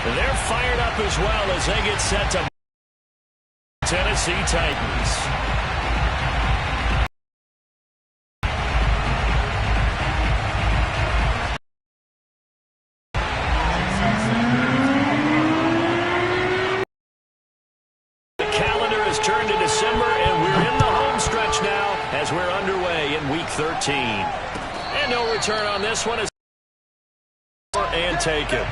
They're fired up as well as they get set to Tennessee Titans. The calendar has turned to December, and we're in the home stretch now as we're underway in Week 13. And no return on this one. And take it.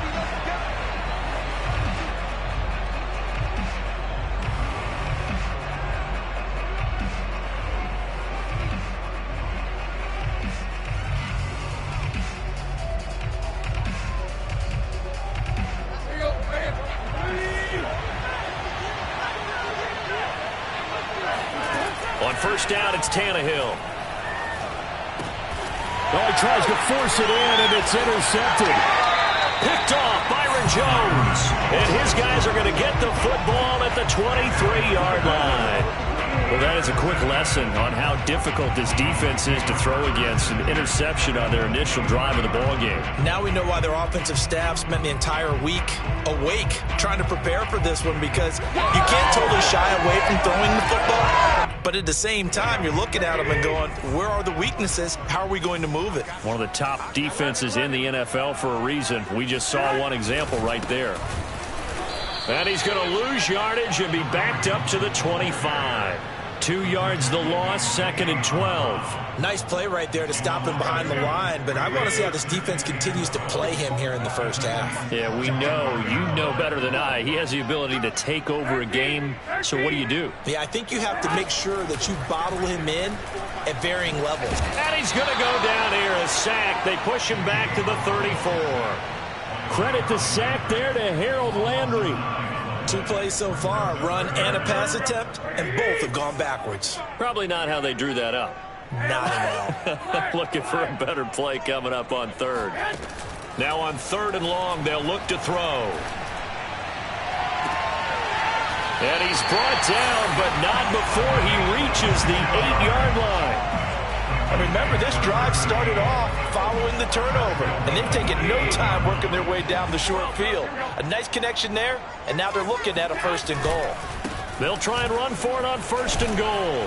On first down, it's Tannehill. Oh, he tries to force it in, and it's intercepted. Picked off Byron Jones. And his guys are going to get the football at the 23-yard line. Well, that is a quick lesson on how difficult this defense is to throw against. An interception on their initial drive of the ballgame. Now we know why their offensive staff spent the entire week awake trying to prepare for this one, because you can't totally shy away from throwing the football. But at the same time, you're looking at them and going, where are the weaknesses? How are we going to move it? One of the top defenses in the NFL for a reason. We just saw one example right there. And he's going to lose yardage and be backed up to the 25. 2 yards the loss, 2nd and 12. Nice play right there to stop him behind the line, but I want to see how this defense continues to play him here in the first half. Yeah, we know. You know better than I. He has the ability to take over a game, so what do? Yeah, I think you have to make sure that you bottle him in at varying levels. And he's going to go down here, a sack. They push him back to the 34. Credit the sack there to Harold Landry. 2 plays so far, a run and a pass attempt, and both have gone backwards. Probably not how they drew that up. Not at all. Looking for a better play coming up on third. Now on 3rd and long, they'll look to throw. And he's brought down, but not before he reaches the 8-yard line. And remember, this drive started off following the turnover, and they've taken no time working their way down the short field. A nice connection there, and now they're looking at a 1st and goal. They'll try and run for it on 1st and goal.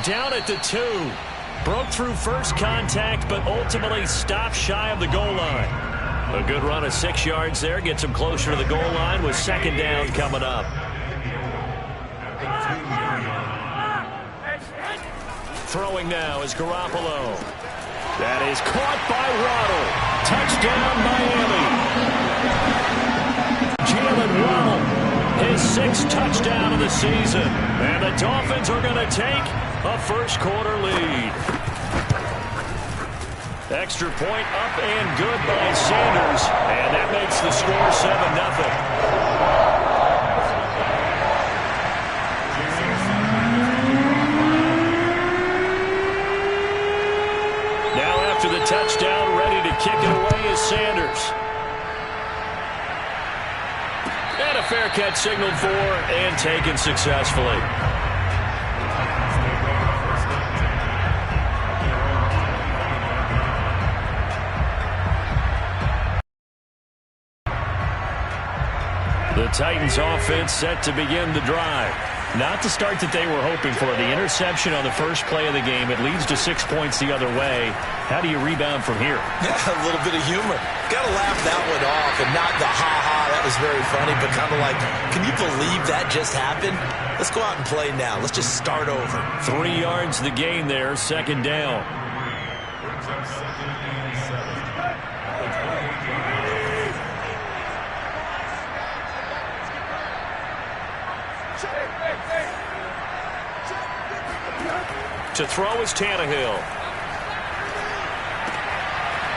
Down at the 2. Broke through first contact, but ultimately stopped shy of the goal line. A good run of 6 yards there gets him closer to the goal line with 2nd down coming up. Throwing now is Garoppolo. That is caught by Waddle. Touchdown, Miami. Jalen Waddle, his 6th touchdown of the season. And the Dolphins are going to take a first-quarter lead. Extra point up and good by Sanders. And that makes the score 7-0. After the touchdown, ready to kick it away is Sanders. And a fair catch signaled for and taken successfully. The Titans offense set to begin the drive. Not the start that they were hoping for. The interception on the first play of the game. It leads to 6 points the other way. How do you rebound from here? Yeah, a little bit of humor. Got to laugh that one off, and not the ha-ha, that was very funny, but kind of like, can you believe that just happened? Let's go out and play now. Let's just start over. 3 yards the gain there, 2nd down. To throw is Tannehill.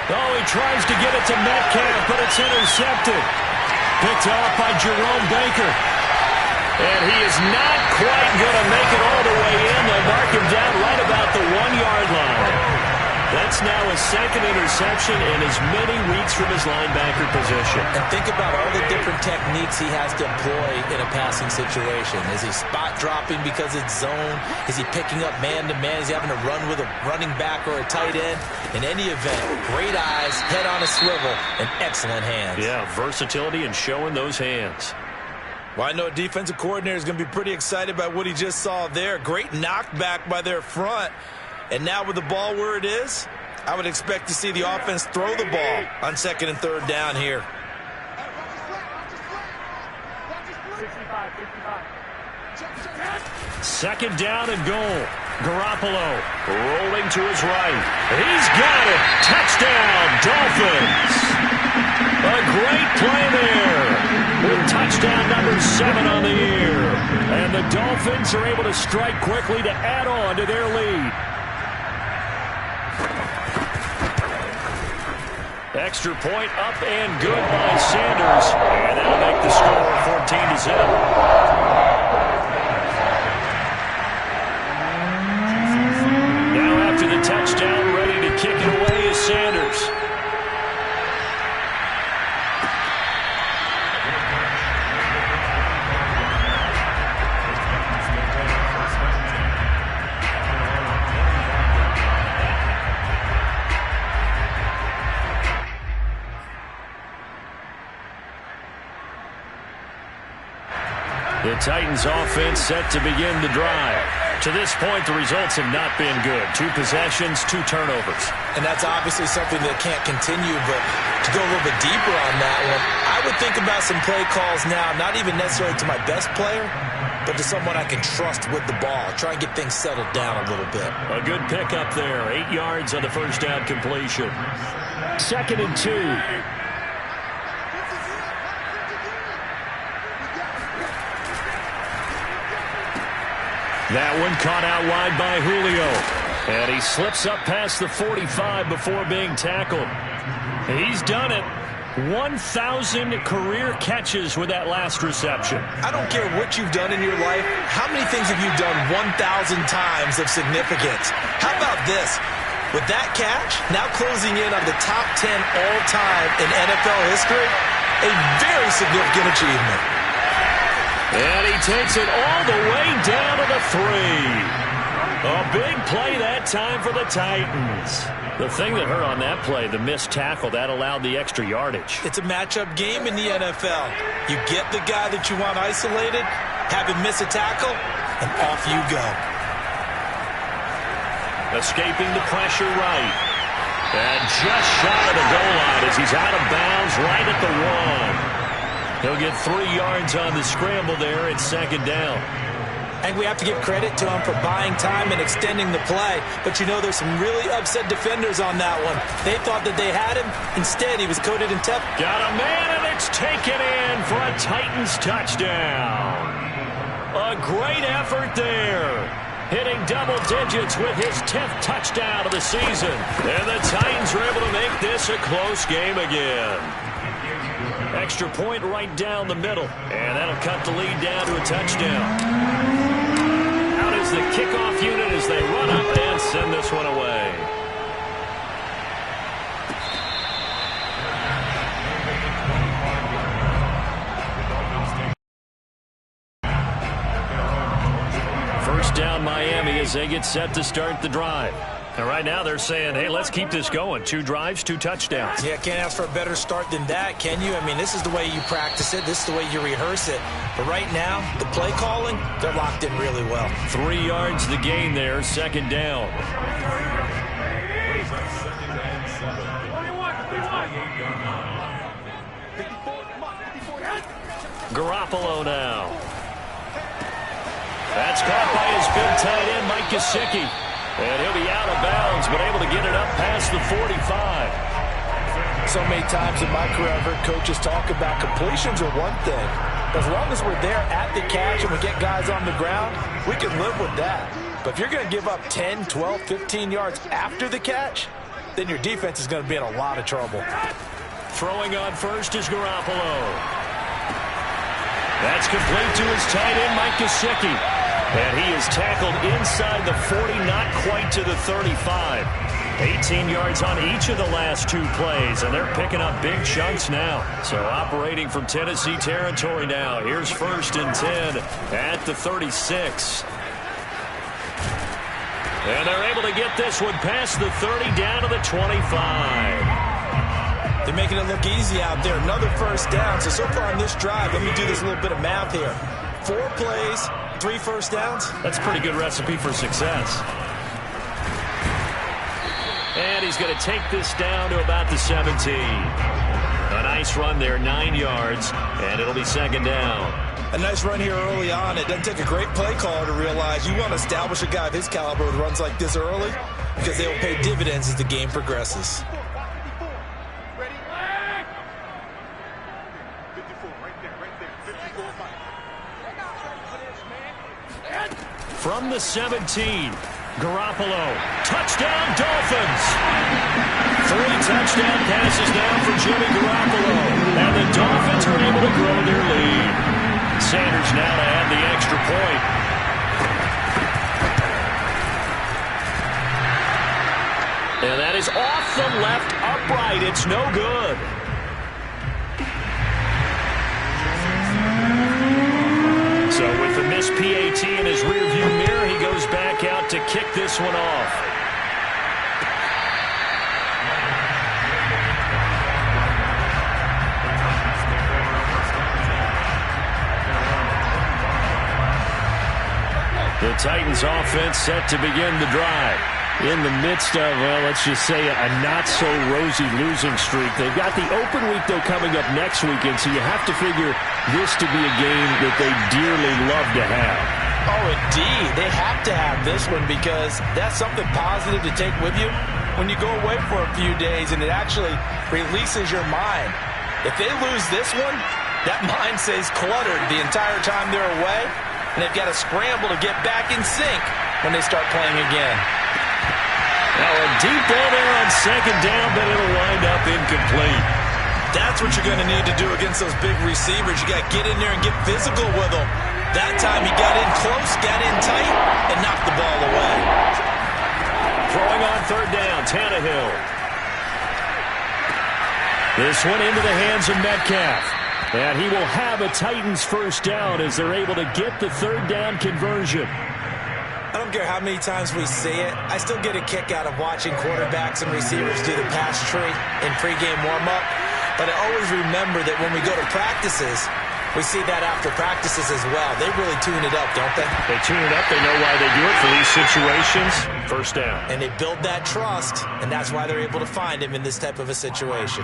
Oh, he tries to get it to Metcalf, but it's intercepted. Picked off by Jerome Baker. And he is not quite going to make it all the way in. They'll mark him down right about the 1-yard line. That That's now his second interception in as many weeks from his linebacker position. And think about all the different techniques he has to employ in a passing situation. Is he spot dropping because it's zone? Is he picking up man-to-man? Is he having to run with a running back or a tight end? In any event, great eyes, head on a swivel, and excellent hands. Yeah, versatility and showing those hands. Well, I know a defensive coordinator is going to be pretty excited by what he just saw there. Great knockback by their front. And now with the ball where it is, I would expect to see the offense throw the ball on second and third down here. Second down and goal. Garoppolo rolling to his right. He's got it. Touchdown, Dolphins. A great play there with touchdown number 7 on the year. And the Dolphins are able to strike quickly to add on to their lead. Extra point up and good by Sanders. And that'll make the score 14-0. Touchdown, ready to kick it away is Sanders. The Titans offense set to begin the drive. To this point, the results have not been good. 2 possessions, 2 turnovers. And that's obviously something that can't continue, but to go a little bit deeper on that one, I would think about some play calls now, not even necessarily to my best player, but to someone I can trust with the ball. Try and get things settled down a little bit. A good pickup there. 8 yards on the first down completion. Second and 2. That one caught out wide by Julio. And he slips up past the 45 before being tackled. He's done it. 1,000 career catches with that last reception. I don't care what you've done in your life. How many things have you done 1,000 times of significance? How about this? With that catch, now closing in on the top 10 all-time in NFL history, a very significant achievement. And he takes it all the way down to the 3. A big play that time for the Titans. The thing that hurt on that play, the missed tackle, that allowed the extra yardage. It's a matchup game in the NFL. You get the guy that you want isolated, have him miss a tackle, and off you go. Escaping the pressure right. And just shy of the goal line as he's out of bounds right at the 1. He'll get 3 yards on the scramble there at second down. And we have to give credit to him for buying time and extending the play. But you know there's some really upset defenders on that one. They thought that they had him. Instead, he was coated in tough. Got a man, and it's taken in for a Titans touchdown. A great effort there. Hitting double digits with his 10th touchdown of the season. And the Titans are able to make this a close game again. Extra point right down the middle. And that'll cut the lead down to a touchdown. Out is the kickoff unit as they run up and send this one away. First down Miami as they get set to start the drive. And right now they're saying, hey, let's keep this going. 2 drives, 2 touchdowns. Yeah, can't ask for a better start than that, can you? I mean, this is the way you practice it. This is the way you rehearse it. But right now, the play calling, they're locked in really well. 3 yards the gain there, second down. Garoppolo now. That's caught by his big tight end, Mike Gesicki. And he'll be out of bounds, but able to get it up past the 45. So many times in my career, I've heard coaches talk about completions are one thing. As long as we're there at the catch and we get guys on the ground, we can live with that. But if you're going to give up 10, 12, 15 yards after the catch, then your defense is going to be in a lot of trouble. Throwing on first is Garoppolo. That's complete to his tight end, Mike Gesicki. And he is tackled inside the 40, not quite to the 35. 18 yards on each of the last 2 plays, and they're picking up big chunks now. So operating from Tennessee territory now. Here's 1st and 10 at the 36. And they're able to get this one past the 30 down to the 25. They're making it look easy out there. Another 1st down. So far on this drive, let me do this little bit of math here. 4 plays, 3 1st downs. That's a pretty good recipe for success. And he's going to take this down to about the 17. A nice run there, 9 yards, and it'll be 2nd down. A nice run here early on. It doesn't take a great play caller to realize you want to establish a guy of his caliber with runs like this early because they will pay dividends as the game progresses. From the 17, Garoppolo, touchdown Dolphins! 3 touchdown passes now for Jimmy Garoppolo, and the Dolphins are able to grow their lead. Sanders now to add the extra point. And that is off the left upright. It's no good. So with the missed PAT in his rearview mirror, he goes back out to kick this one off. The Titans offense set to begin the drive. In the midst of, well, let's just say a not-so-rosy losing streak. They've got the open week, though, coming up next weekend, so you have to figure this to be a game that they dearly love to have. Oh, indeed. They have to have this one because that's something positive to take with you when you go away for a few days, and it actually releases your mind. If they lose this one, that mind stays cluttered the entire time they're away, and they've got to scramble to get back in sync when they start playing again. Now a deep ball there on 2nd down, but it'll wind up incomplete. That's what you're going to need to do against those big receivers. You got to get in there and get physical with them. That time he got in close, got in tight, and knocked the ball away. Throwing on 3rd down, Tannehill. This one into the hands of Metcalf. And he will have a Titans 1st down as they're able to get the 3rd down conversion. I don't care how many times we see it. I still get a kick out of watching quarterbacks and receivers do the pass tree in pregame warm-up. But I always remember that when we go to practices, we see that after practices as well. They really tune it up, don't they? They tune it up. They know why they do it for these situations. 1st down. And they build that trust, and that's why they're able to find him in this type of a situation.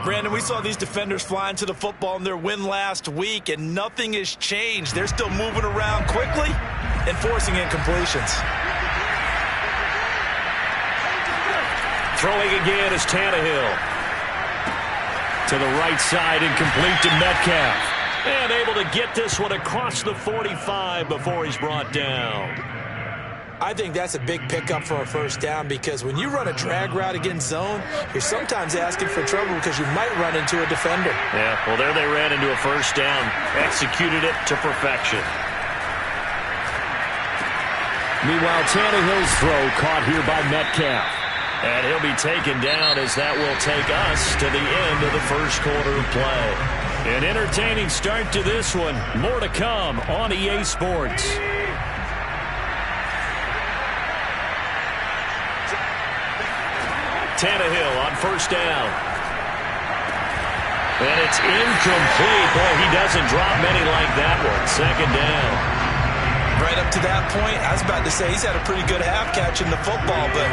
Brandon, we saw these defenders flying to the football in their win last week, and nothing has changed. They're still moving around quickly and forcing incompletions. Throwing again is Tannehill. To the right side, incomplete to Metcalf. And able to get this one across the 45 before he's brought down. I think that's a big pickup for a 1st down because when you run a drag route against zone, you're sometimes asking for trouble because you might run into a defender. Yeah, well, there they ran into a 1st down. Executed it to perfection. Meanwhile, Tannehill's throw caught here by Metcalf. And he'll be taken down as that will take us to the end of the 1st quarter of play. An entertaining start to this one. More to come on EA Sports. Tannehill on 1st down. And it's incomplete. Boy, he doesn't drop many like that one. 2nd down. Right up to that point, I was about to say he's had a pretty good half catching the football, but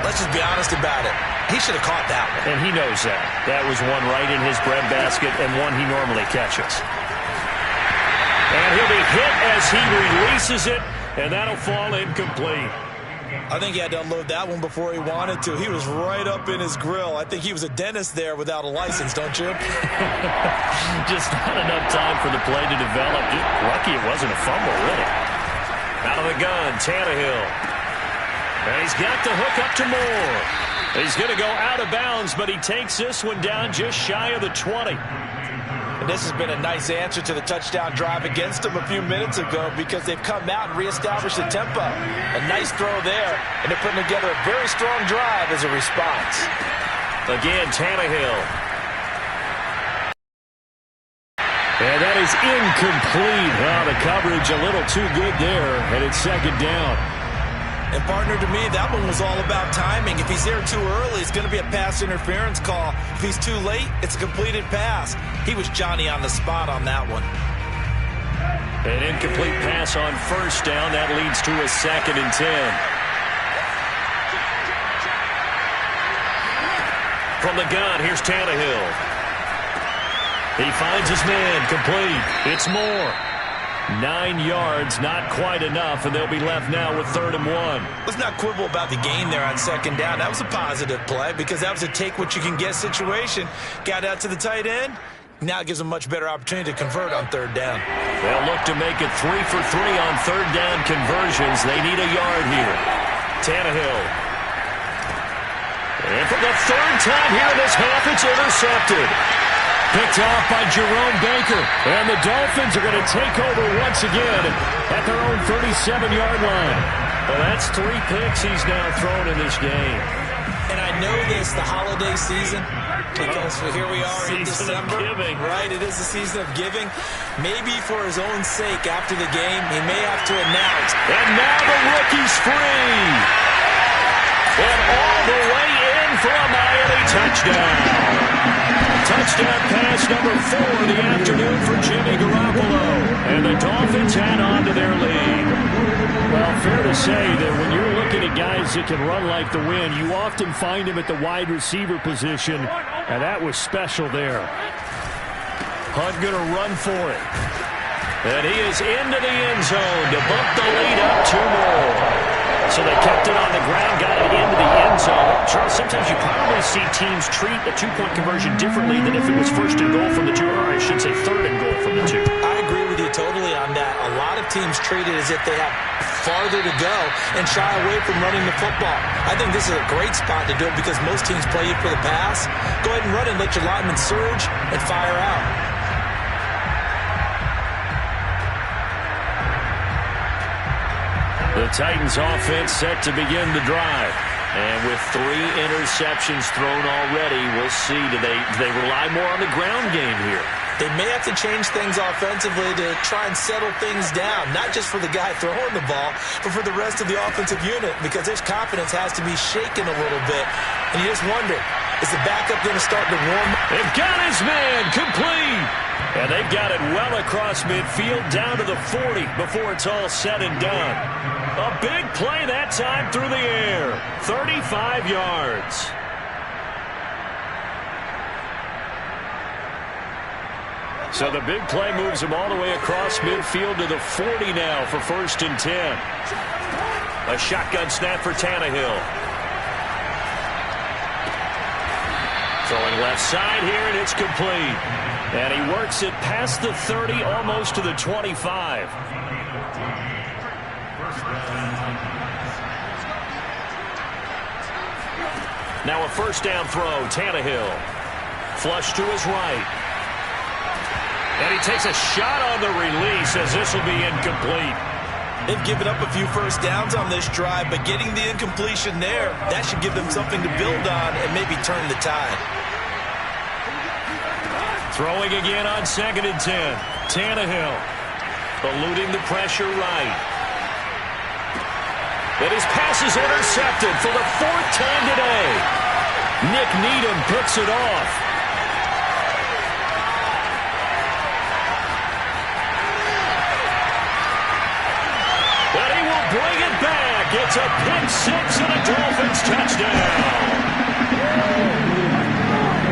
let's just be honest about it. He should have caught that one. And he knows that. That was one right in his breadbasket and one he normally catches. And he'll be hit as he releases it, and that'll fall incomplete. I think he had to unload that one before he wanted to. He was right up in his grill. I think he was a dentist there without a license, don't you? Just not enough time for the play to develop. Just lucky it wasn't a fumble, really. Out of the gun, Tannehill. And he's got the hook up to Moore. He's going to go out of bounds, but he takes this one down just shy of the 20. And this has been a nice answer to the touchdown drive against them a few minutes ago because they've come out and reestablished the tempo. A nice throw there, and they're putting together a very strong drive as a response. Again, Tannehill. And that is incomplete. Oh, the coverage a little too good there, and it's second down. And partner, to me, that one was all about timing. If he's there too early, it's going to be a pass interference call. If he's too late, it's a completed pass. He was Johnny on the spot on that one. An incomplete pass on first down. That leads to a 2nd and 10. From the gun, here's Tannehill. He finds his man, complete. It's more. 9 yards, not quite enough, and they'll be left now with 3rd and 1. Let's not quibble about the gain there on second down. That was a positive play because that was a take-what-you-can-get situation. Got out to the tight end. Now it gives them much better opportunity to convert on 3rd down. They'll look to make it 3 for 3 on 3rd down conversions. They need a yard here. Tannehill. And for the 3rd time here in this half, it's intercepted. Picked off by Jerome Baker. And the Dolphins are going to take over once again at their own 37-yard line. Well, that's 3 picks he's now thrown in this game. And I know this, the holiday season, because here we are in December. Right, it is the season of giving. Maybe for his own sake after the game, he may have to announce. And now the rookie's free. And all the way in for a Miami touchdown. Touchdown pass number 4 of the afternoon for Jimmy Garoppolo. And the Dolphins add on to their lead. Well, fair to say that when you're looking at guys that can run like the wind, you often find him at the wide receiver position, and that was special there. Hunt going to run for it. And he is into the end zone to bump the lead up 2 more. So they kept it on the ground, got it into the end zone. Charles, sometimes you probably see teams treat a 2-point conversion differently than if it was 1st and goal from the 2, or I should say 3rd and goal from the 2. I agree with you totally on that. A lot of teams treat it as if they have farther to go and shy away from running the football. I think this is a great spot to do it because most teams play you for the pass. Go ahead and run it, let your linemen surge and fire out. The Titans offense set to begin the drive. And with 3 interceptions thrown already, we'll see. Do they rely more on the ground game here? They may have to change things offensively to try and settle things down, not just for the guy throwing the ball, but for the rest of the offensive unit, because his confidence has to be shaken a little bit. And you just wonder, is the backup going to start to warm up? They've got his man complete. And they've got it well across midfield down to the 40 before it's all said and done. A big play that time through the air. 35 yards. So the big play moves him all the way across midfield to the 40 now for 1st and 10. A shotgun snap for Tannehill. Throwing left side here, and it's complete. And he works it past the 30, almost to the 25. Now a 1st down throw, Tannehill. Flush to his right. And he takes a shot on the release as this will be incomplete. They've given up a few 1st downs on this drive, but getting the incompletion there, that should give them something to build on and maybe turn the tide. Throwing again on 2nd and 10. Tannehill eluding the pressure right. But his pass is intercepted for the 4th time today. Nick Needham picks it off. But he will bring it back. It's a pick 6 and a Dolphins touchdown.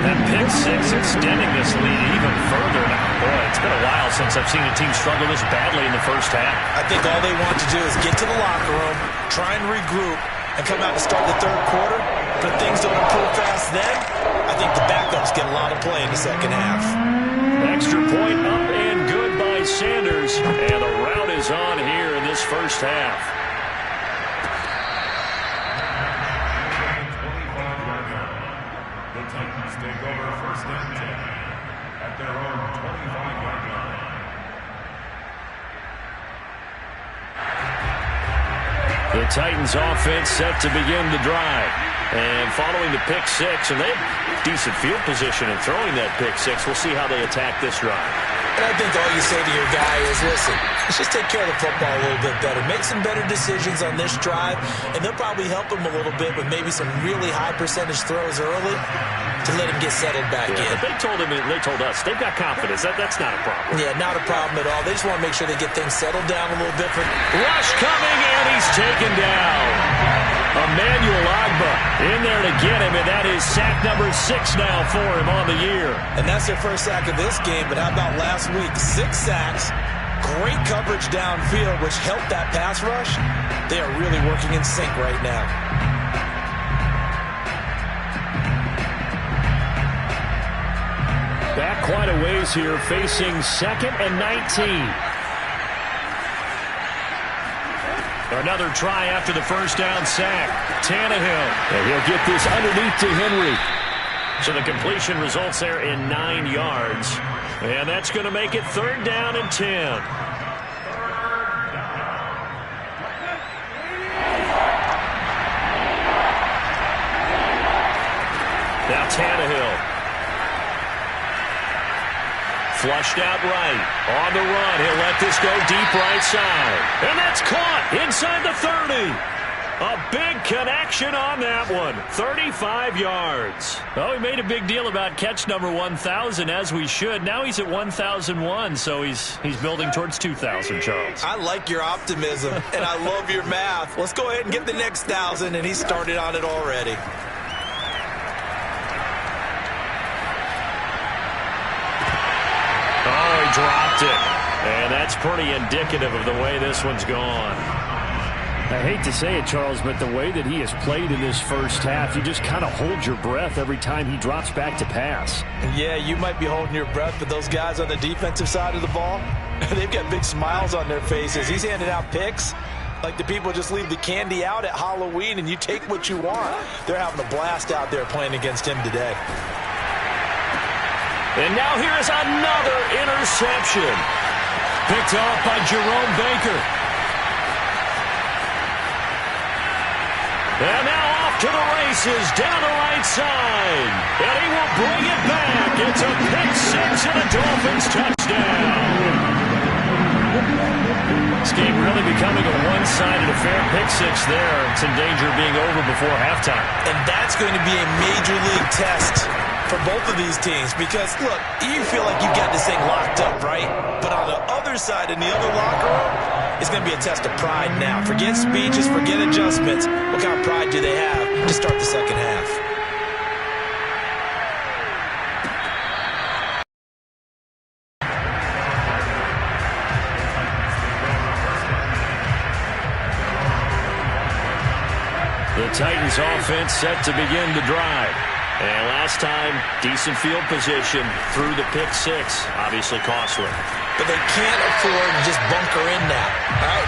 That pick 6 extending this lead even further. Boy, it's been a while since I've seen a team struggle this badly in the first half. I think all they want to do is get to the locker room, try and regroup, and come out and start the 3rd quarter. But if things don't improve fast then, I think the backups get a lot of play in the 2nd half. Extra point up and good by Sanders. And the route is on here in this first half. The Titans take over 1st and 10 at their own 20. The Titans offense set to begin the drive. And following the pick six, and they have decent field position in throwing that pick six. We'll see how they attack this drive. And I think all you say to your guy is, listen, let's just take care of the football a little bit better. Make some better decisions on this drive, and they'll probably help him a little bit with maybe some really high percentage throws early to let him get settled back in. But they told him, they told us, they've got confidence. That's not a problem. Yeah, not a problem at all. They just want to make sure they get things settled down a little bit. Rush coming, and he's taken down. Emmanuel Agba in there to get him, and that is sack number 6 now for him on the year. And that's their first sack of this game, but how about last week? 6 sacks, great coverage downfield, which helped that pass rush. They are really working in sync right now. Back quite a ways here, facing 2nd and 19. Another try after the first down sack. Tannehill. And he'll get this underneath to Henry. So the completion results there in 9 yards. And that's going to make it 3rd down and 10. Now Tannehill. Flushed out right. On the run. He'll let this go deep right side. And that's caught inside the 30. A big connection on that one. 35 yards. Well, we made a big deal about catch number 1,000, as we should. Now he's at 1,001, so he's building towards 2,000, Charles. I like your optimism, and I love your math. Let's go ahead and get the next 1,000, and he started on it already. Dropped it. And that's pretty indicative of the way this one's gone. I hate to say it, Charles, but the way that he has played in this first half, you just kind of hold your breath every time he drops back to pass. Yeah, you might be holding your breath, but those guys on the defensive side of the ball, they've got big smiles on their faces. He's handing out picks like the people just leave the candy out at Halloween and you take what you want. They're having a blast out there playing against him today. And now here's another interception. Picked off by Jerome Baker. And now off to the races down the right side. And he will bring it back. It's a pick six and a Dolphins touchdown. This game really becoming a one-sided affair. Pick six there. It's in danger of being over before halftime. And that's going to be a major league test for both of these teams because, look, you feel like you've got this thing locked up, right? But on the other side, in the other locker room, it's going to be a test of pride now. Forget speeches, forget adjustments. What kind of pride do they have to start the second half? The Titans offense set to begin the drive. And last time, decent field position through the pick six. Obviously costly. But they can't afford to just bunker in now. All right?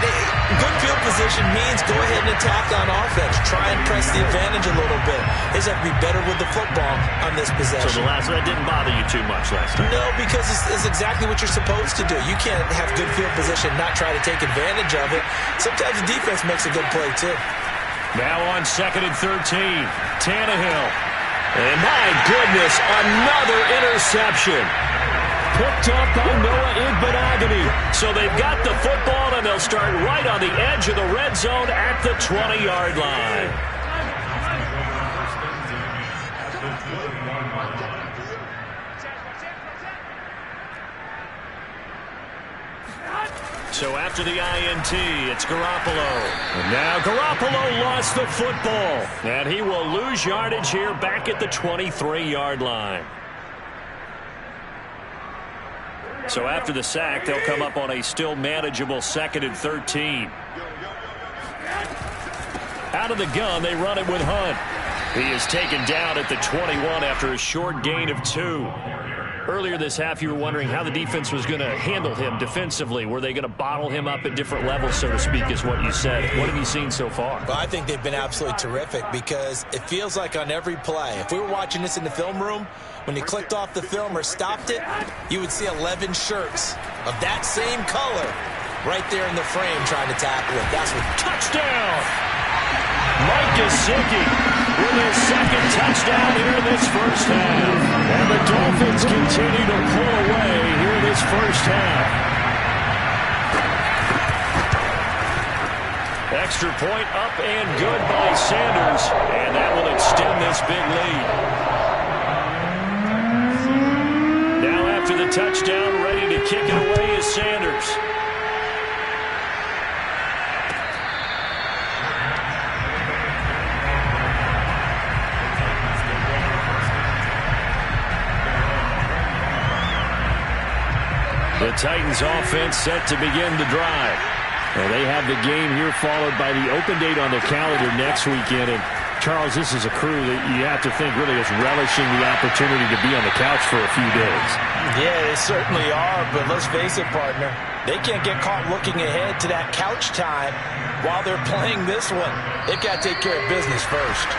Good field position means go ahead and attack on offense. Try and press the advantage a little bit. They just have to be better with the football on this possession. So the last one didn't bother you too much last time? No, because it's exactly what you're supposed to do. You can't have good field position, not try to take advantage of it. Sometimes the defense makes a good play, too. Now on 2nd and 13, Tannehill. And my goodness, another interception. Picked up by Noah Igbenogany. So they've got the football, and they'll start right on the edge of the red zone at the 20-yard line. So after the INT, it's Garoppolo. And now Garoppolo lost the football. And he will lose yardage here back at the 23-yard line. So after the sack, they'll come up on a still manageable 2nd and 13. Out of the gun, they run it with Hunt. He is taken down at the 21 after a short gain of 2. Earlier this half, you were wondering how the defense was going to handle him defensively. Were they going to bottle him up at different levels, so to speak, is what you said. What have you seen so far? Well, I think they've been absolutely terrific because it feels like on every play, if we were watching this in the film room, when you clicked off the film or stopped it, you would see 11 shirts of that same color right there in the frame trying to tackle him. That's what. Touchdown! Mike Gesicki with his second touchdown here in this first half. And the Dolphins continue to pull away here in this first half. Extra point up and good by Sanders. And that will extend this big lead. Now after the touchdown, ready to kick it away is Sanders. The Titans offense set to begin the drive. Well, they have the game here followed by the open date on the calendar next weekend. And Charles, this is a crew that you have to think really is relishing the opportunity to be on the couch for a few days. Yeah, they certainly are, but let's face it, partner. They can't get caught looking ahead to that couch time while they're playing this one. They've got to take care of business first.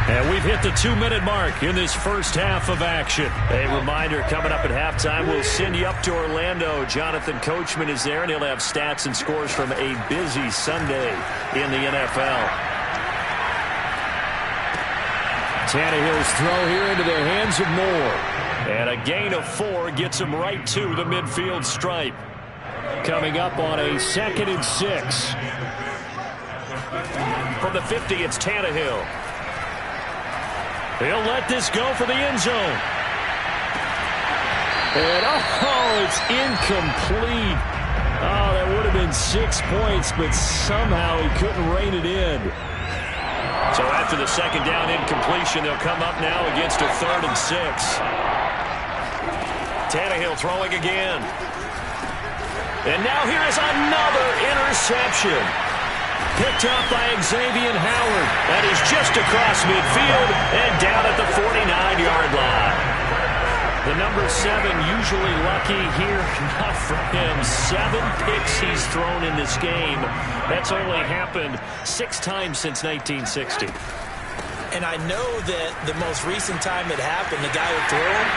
And we've hit the 2-minute mark in this first half of action. A reminder, coming up at halftime, we'll send you up to Orlando. Jonathan Coachman is there, and he'll have stats and scores from a busy Sunday in the NFL. Tannehill's throw here into the hands of Moore. And a gain of 4 gets him right to the midfield stripe. Coming up on a 2nd and 6. From the 50, it's Tannehill. He'll let this go for the end zone. And, it's incomplete. Oh, that would have been 6 points, but somehow he couldn't rein it in. So after the second down incompletion, they'll come up now against a 3rd and 6. Tannehill throwing again. And now here is another interception. Picked up by Xavier Howard. That is just across midfield and down at the 49-yard line. The number 7 usually lucky here. Not for him. 7 picks he's thrown in this game. That's only happened 6 times since 1960. And I know that the most recent time it happened, the guy who threw him,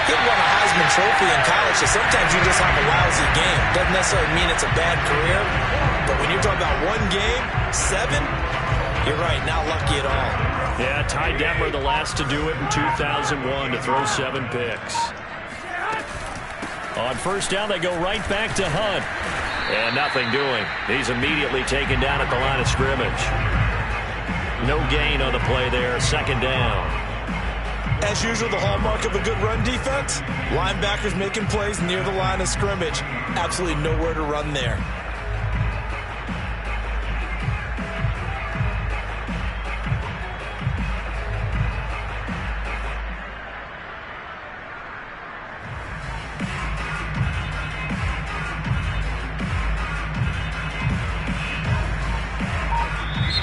he won a Heisman Trophy in college, so sometimes you just have a lousy game. Doesn't necessarily mean it's a bad career, but when you're talking about one game, 7, you're right, not lucky at all. Yeah, Ty Detmer, the last to do it in 2001, to throw 7 picks. On first down, they go right back to Hunt. And nothing doing. He's immediately taken down at the line of scrimmage. No gain on the play there, 2nd down. As usual, the hallmark of a good run defense, linebackers making plays near the line of scrimmage. Absolutely nowhere to run there.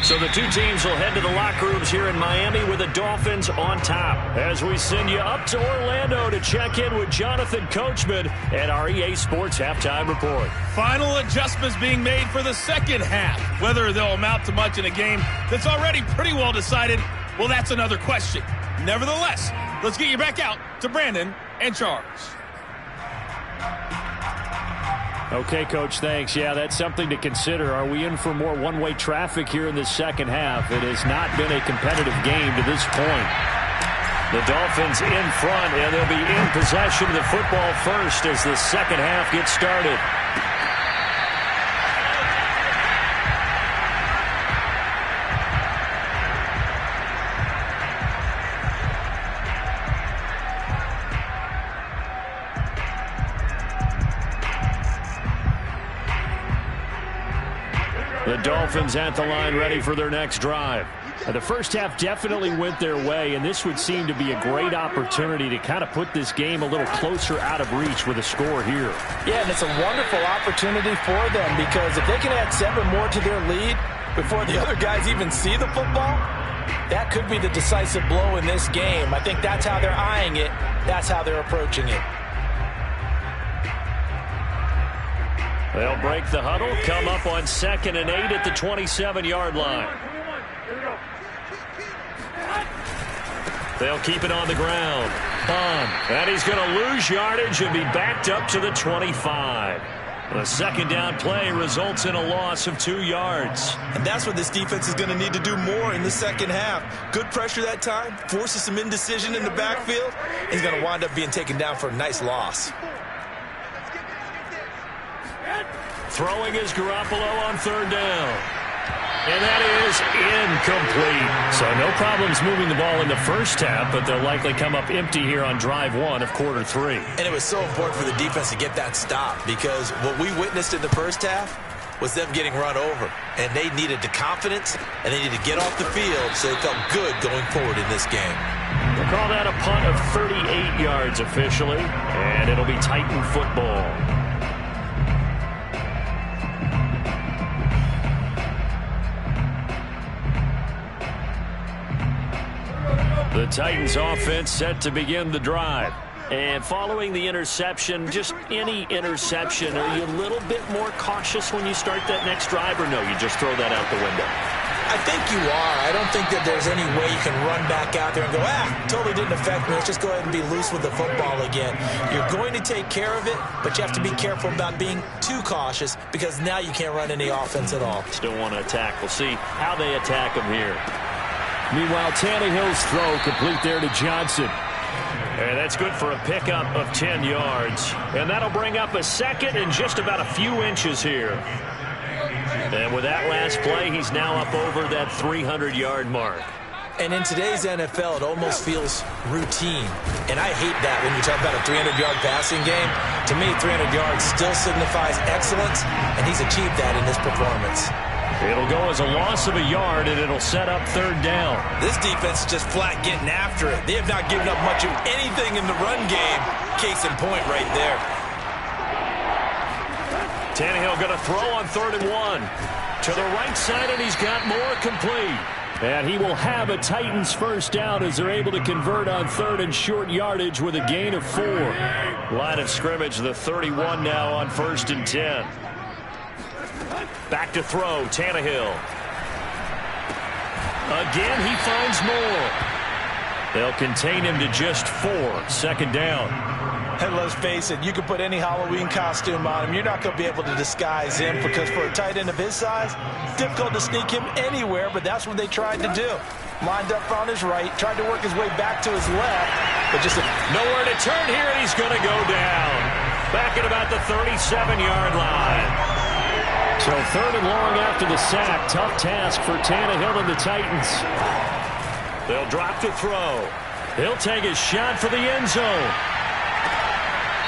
So the two teams will head to the locker rooms here in Miami with the Dolphins on top. As we send you up to Orlando to check in with Jonathan Coachman and our EA Sports Halftime Report. Final adjustments being made for the second half. Whether they'll amount to much in a game that's already pretty well decided, well, that's another question. Nevertheless, let's get you back out to Brandon and Charles. Okay, Coach, thanks. Yeah, that's something to consider. Are we in for more one-way traffic here in the second half? It has not been a competitive game to this point. The Dolphins in front, and they'll be in possession of the football first as the second half gets started. The Dolphins at the line ready for their next drive. The first half definitely went their way, and this would seem to be a great opportunity to kind of put this game a little closer out of reach with a score here. Yeah, and it's a wonderful opportunity for them because if they can add 7 more to their lead before the other guys even see the football, that could be the decisive blow in this game. I think that's how they're eyeing it. That's how they're approaching it. They'll break the huddle, come up on 2nd and 8 at the 27-yard line. They'll keep it on the ground. And he's going to lose yardage and be backed up to the 25. The second down play results in a loss of 2 yards. And that's what this defense is going to need to do more in the second half. Good pressure that time, forces some indecision in the backfield. He's going to wind up being taken down for a nice loss. Throwing is Garoppolo on third down. And that is incomplete. So no problems moving the ball in the first half, but they'll likely come up empty here on drive 1 of quarter 3. And it was so important for the defense to get that stop, because what we witnessed in the first half was them getting run over. And they needed the confidence, and they needed to get off the field so they felt good going forward in this game. We'll call that a punt of 38 yards officially, and it'll be Titan football. The Titans offense set to begin the drive. And following the interception, just any interception, are you a little bit more cautious when you start that next drive, or no, you just throw that out the window? I think you are. I don't think that there's any way you can run back out there and go, totally didn't affect me. Let's just go ahead and be loose with the football again. You're going to take care of it, but you have to be careful about being too cautious, because now you can't run any offense at all. Still want to attack. We'll see how they attack them here. Meanwhile, Tannehill's throw complete there to Johnson. And that's good for a pickup of 10 yards. And that'll bring up a second and just about a few inches here. And with that last play, he's now up over that 300-yard mark. And in today's NFL, it almost feels routine. And I hate that when you talk about a 300-yard passing game. To me, 300 yards still signifies excellence, and he's achieved that in this performance. It'll go as a loss of a yard, and it'll set up third down. This defense is just flat getting after it. They have not given up much of anything in the run game. Case in point right there. Tannehill going to throw on 3rd and 1. To the right side, and he's got more complete. And he will have a Titans first down as they're able to convert on 3rd and short yardage with a gain of 4. Line of scrimmage, the 31 now on 1st and 10. Back to throw, Tannehill. Again, he finds more. They'll contain him to just 4. 2nd down. And let's face it, you can put any Halloween costume on him. You're not going to be able to disguise him, because for a tight end of his size, difficult to sneak him anywhere, but that's what they tried to do. Lined up on his right, tried to work his way back to his left, but just nowhere to turn here, and he's going to go down. Back at about the 37-yard line. So 3rd and long after the sack. Tough task for Tannehill and the Titans. They'll drop to throw. He'll take his shot for the end zone.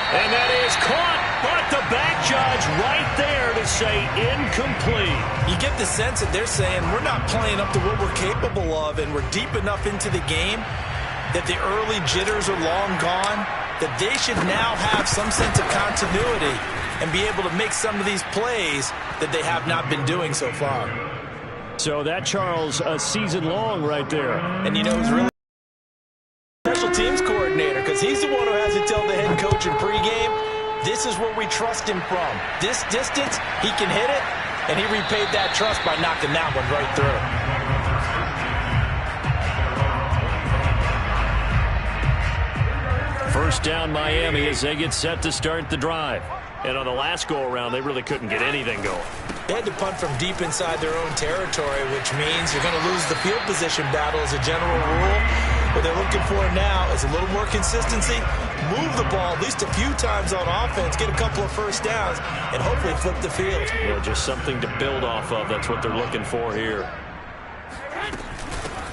And that is caught, but the back judge right there to say incomplete. You get the sense that they're saying we're not playing up to what we're capable of, and we're deep enough into the game that the early jitters are long gone, that they should now have some sense of continuity and be able to make some of these plays that they have not been doing so far. So that, Charles, a season long right there. And you know who's really special teams coordinator, because he's the one who has to tell the head coach in pregame, this is where we trust him from. This distance, he can hit it, and he repaid that trust by knocking that one right through. First down, Miami, as they get set to start the drive. And on the last go-around, they really couldn't get anything going. They had to punt from deep inside their own territory, which means you're going to lose the field position battle as a general rule. What they're looking for now is a little more consistency, move the ball at least a few times on offense, get a couple of first downs, and hopefully flip the field. Yeah, just something to build off of. That's what they're looking for here.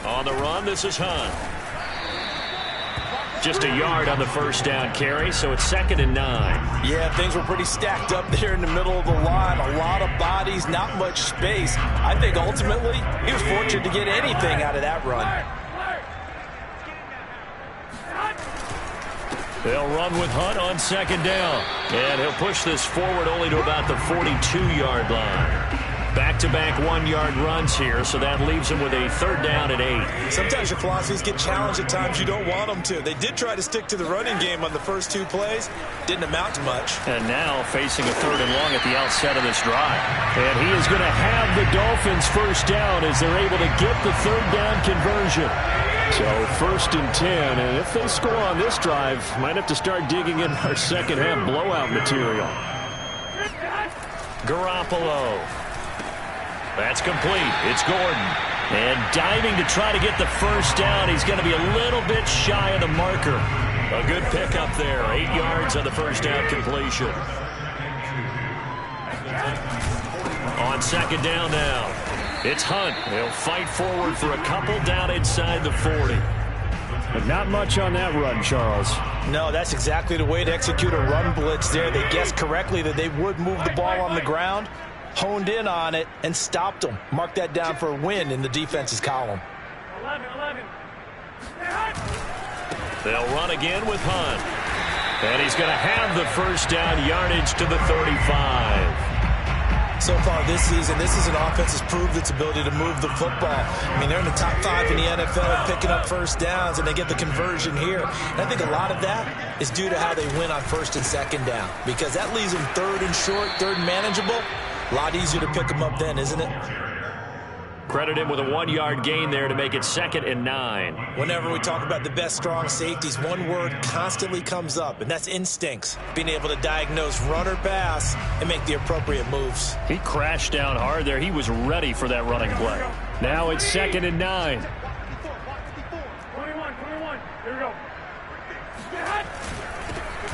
On the run, this is Hunt. Just a yard on the first down carry, so it's 2nd and 9. Yeah, things were pretty stacked up there in the middle of the line. A lot of bodies, not much space. I think ultimately he was fortunate to get anything out of that run. They'll run with Hunt on 2nd down. And he'll push this forward only to about the 42-yard line. Back-to-back 1-yard runs here, so that leaves them with a 3rd down and 8. Sometimes your philosophies get challenged at times you don't want them to. They did try to stick to the running game on the first 2 plays. Didn't amount to much. And now facing a 3rd and long at the outset of this drive. And he is going to have the Dolphins first down as they're able to get the 3rd down conversion. So 1st and 10, and if they score on this drive, might have to start digging in our second half blowout material. Garoppolo. That's complete. It's Gordon. And diving to try to get the first down. He's going to be a little bit shy of the marker. A good pickup there. 8 yards on the first down completion. On second down now. It's Hunt. He'll fight forward for a couple down inside the 40. But not much on that run, Charles. No, that's exactly the way to execute a run blitz there. They guessed correctly that they would move the ball on the ground, honed in on it, and stopped them. Mark that down for a win in the defense's column. 11. They'll run again with Hunt. And he's going to have the first down, yardage to the 35. So far this season, this is an offense that's proved its ability to move the football. I mean, they're in the top 5 in the NFL at picking up first downs, and they get the conversion here. And I think a lot of that is due to how they win on first and second down, because that leaves them third and short, third and manageable. A lot easier to pick them up then, isn't it? Credit him with a 1-yard gain there to make it 2nd and 9. Whenever we talk about the best strong safeties, one word constantly comes up, and that's instincts. Being able to diagnose run or pass and make the appropriate moves. He crashed down hard there. He was ready for that running play. Now it's 2nd and 9. 21. Here we go.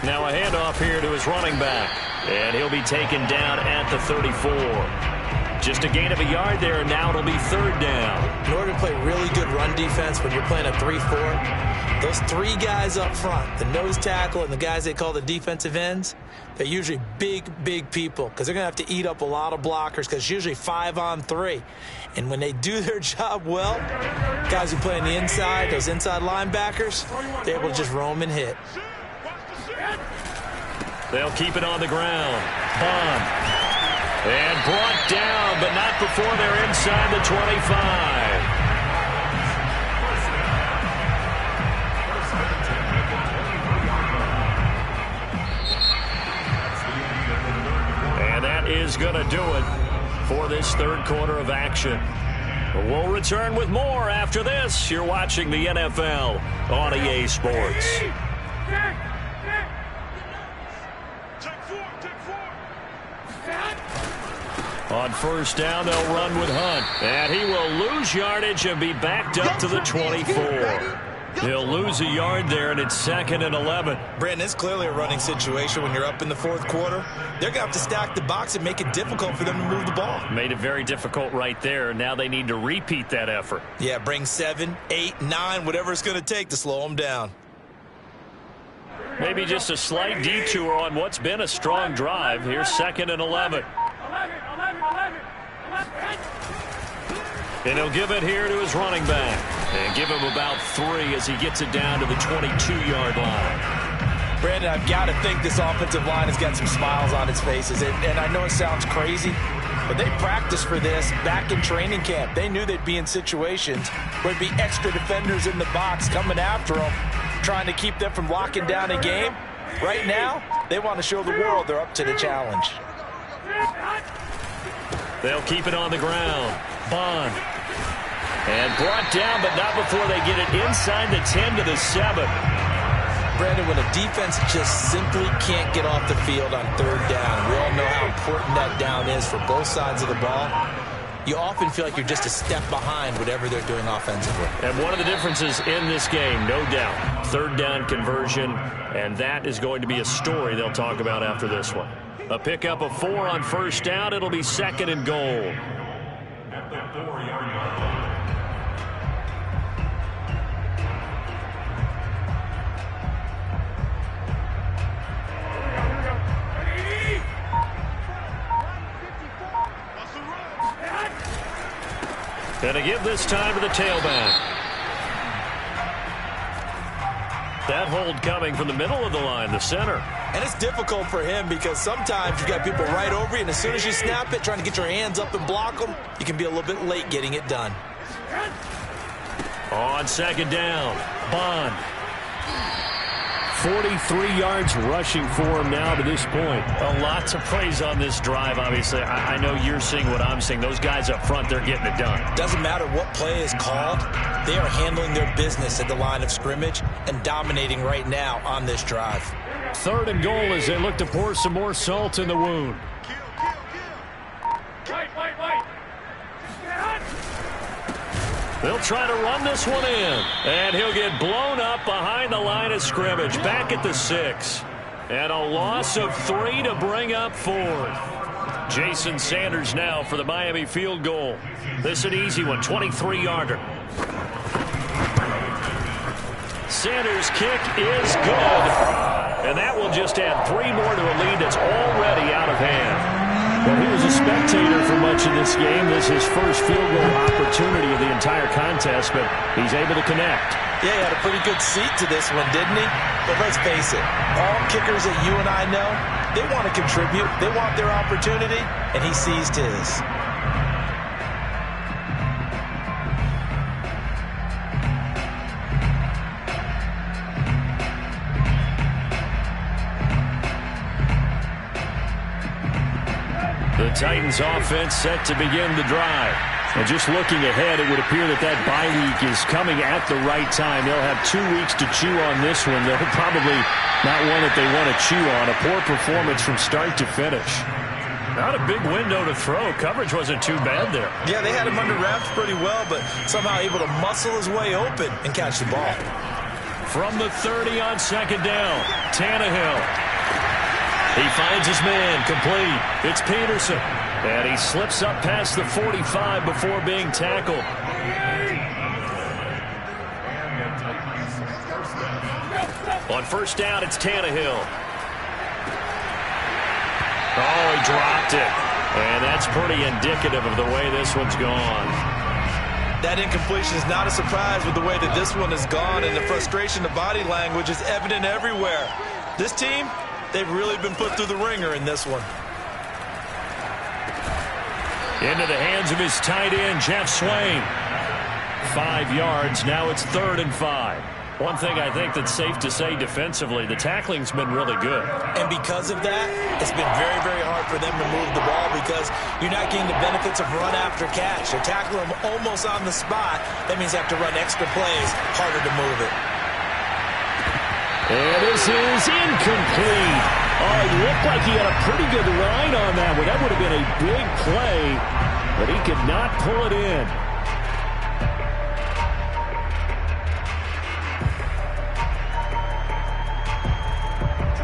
Now a handoff here to his running back. And he'll be taken down at the 34. Just a gain of a yard there, and now it'll be 3rd down. In order to play really good run defense when you're playing a 3-4, those 3 guys up front, the nose tackle and the guys they call the defensive ends, they're usually big people because they're going to have to eat up a lot of blockers because it's usually 5 on 3. And when they do their job well, guys who play on the inside, those inside linebackers, they're able to just roam and hit. They'll keep it on the ground. Bond. And brought down, but not before they're inside the 25. And that is going to do it for this 3rd quarter of action. We'll return with more after this. You're watching the NFL on EA Sports. On first down, they'll run with Hunt. And he will lose yardage and be backed up to the 24. He'll lose a yard there, and it's 2nd and 11. Brandon, it's clearly a running situation when you're up in the 4th quarter. They're going to have to stack the box and make it difficult for them to move the ball. Made it very difficult right there. Now they need to repeat that effort. Yeah, bring 7, 8, 9, whatever it's going to take to slow them down. Maybe just a slight detour on what's been a strong drive. Here's 2nd and 11. And he'll give it here to his running back. And give him about 3 as he gets it down to the 22-yard line. Brandon, I've got to think this offensive line has got some smiles on its faces. And I know it sounds crazy, but they practiced for this back in training camp. They knew they'd be in situations where there'd be extra defenders in the box coming after them, trying to keep them from locking down a game. Right now, they want to show the world they're up to the challenge. They'll keep it on the ground. Bond. And brought down, but not before they get it inside the 10 to the 7. Brandon, when a defense just simply can't get off the field on 3rd down, we all know how important that down is for both sides of the ball. You often feel like you're just a step behind whatever they're doing offensively. And one of the differences in this game, no doubt, 3rd down conversion, and that is going to be a story they'll talk about after this one. A pickup of 4 on first down. It'll be 2nd and goal. And to give this time to the tailback. That hold coming from the middle of the line, the center. And it's difficult for him because sometimes you got people right over you, and as soon as you snap it, trying to get your hands up and block them, you can be a little bit late getting it done. On second down, Bond. 43 yards rushing for him now to this point. A lot to praise on this drive, obviously. I know you're seeing what I'm seeing. Those guys up front, they're getting it done. Doesn't matter what play is called. They are handling their business at the line of scrimmage and dominating right now on this drive. 3rd and goal as they look to pour some more salt in the wound. They'll try to run this one in. And he'll get blown up behind the line of scrimmage. Back at the 6. And a loss of 3 to bring up 4th. Jason Sanders now for the Miami field goal. This is an easy one, 23-yarder. Sanders' kick is good. And that will just add 3 more to a lead that's already out of hand. Well, he was a spectator for much of this game. This is his first field goal opportunity of the entire contest, but he's able to connect. Yeah, he had a pretty good seat to this one, didn't he? But let's face it, all kickers that you and I know, they want to contribute. They want their opportunity, and he seized his. The Titans offense set to begin the drive. And just looking ahead, it would appear that bye week is coming at the right time. They'll have 2 weeks to chew on this one. They'll probably not one that they want to chew on. A poor performance from start to finish. Not a big window to throw. Coverage wasn't too bad there. Yeah, they had him under wraps pretty well, but somehow able to muscle his way open and catch the ball. From the 30 on second down, Tannehill. He finds his man, complete. It's Peterson. And he slips up past the 45 before being tackled. On first down, it's Tannehill. Oh, he dropped it. And that's pretty indicative of the way this one's gone. That incompletion is not a surprise with the way that this one has gone, and the frustration, the body language is evident everywhere. This team, they've really been put through the ringer in this one. Into the hands of his tight end, Jeff Swain. 5 yards. Now it's 3rd and 5. One thing I think that's safe to say defensively, the tackling's been really good. And because of that, it's been very, very hard for them to move the ball because you're not getting the benefits of run after catch. They're tackling them almost on the spot. That means they have to run extra plays, harder to move it. And this is incomplete. Oh, it looked like he had a pretty good line on that one. That would have been a big play, but he could not pull it in.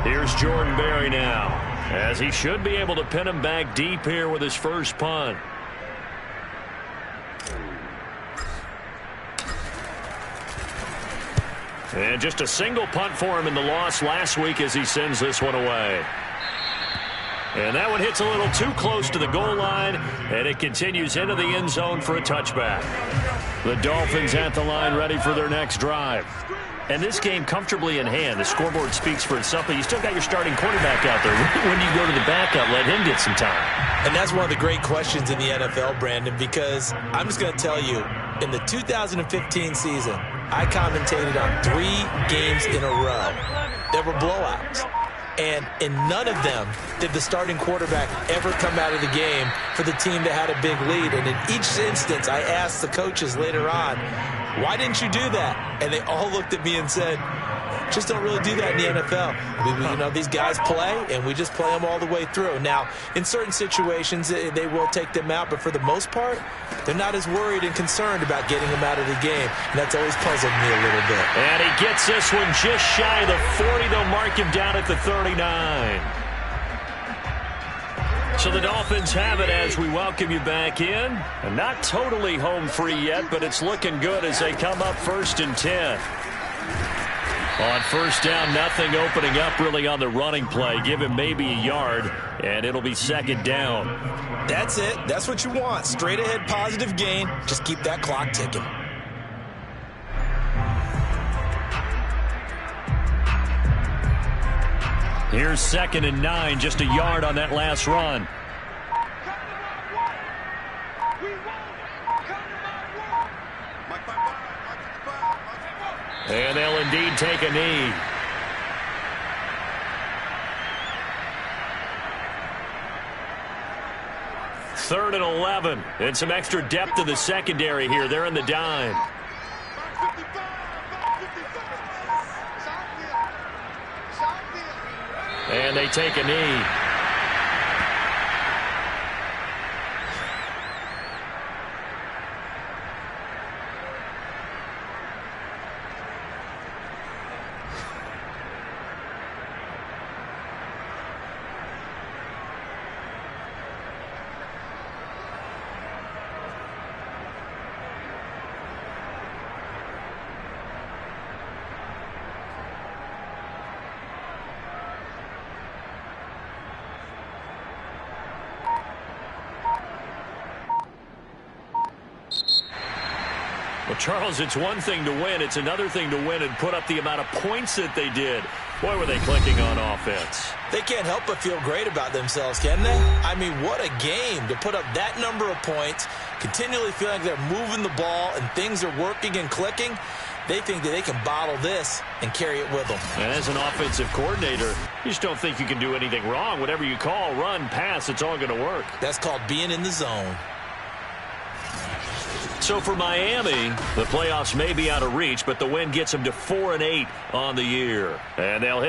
Here's Jordan Berry now, as he should be able to pin him back deep here with his first punt. And just a single punt for him in the loss last week as he sends this one away. And that one hits a little too close to the goal line, and it continues into the end zone for a touchback. The Dolphins at the line ready for their next drive. And this game comfortably in hand. The scoreboard speaks for itself, but you still got your starting quarterback out there. When do you go to the backup, let him get some time? And that's one of the great questions in the NFL, Brandon, because I'm just going to tell you, in the 2015 season, I commentated on 3 games in a row. There were blowouts. And in none of them did the starting quarterback ever come out of the game for the team that had a big lead. And in each instance, I asked the coaches later on, why didn't you do that? And they all looked at me and said, just don't really do that in the NFL. You know, these guys play, and we just play them all the way through. Now, in certain situations, they will take them out, but for the most part, they're not as worried and concerned about getting them out of the game. And that's always puzzled me a little bit. And he gets this one just shy of the 40. They'll mark him down at the 39. So the Dolphins have it as we welcome you back in. And not totally home free yet, but it's looking good as they come up 1st and 10. On first down, nothing opening up really on the running play. Give him maybe a yard, and it'll be 2nd down. That's it. That's what you want. Straight ahead positive gain. Just keep that clock ticking. Here's 2nd and 9, just a yard on that last run. And they'll indeed take a knee. Third and 11. And some extra depth in the secondary here. They're in the dime. And they take a knee. Charles, it's one thing to win. It's another thing to win and put up the amount of points that they did. Boy, were they clicking on offense. They can't help but feel great about themselves, can they? I mean, what a game to put up that number of points, continually feel like they're moving the ball and things are working and clicking. They think that they can bottle this and carry it with them. And as an offensive coordinator, you just don't think you can do anything wrong. Whatever you call, run, pass, it's all going to work. That's called being in the zone. So for Miami, the playoffs may be out of reach, but the win gets them to 4-8 on the year. And they'll hit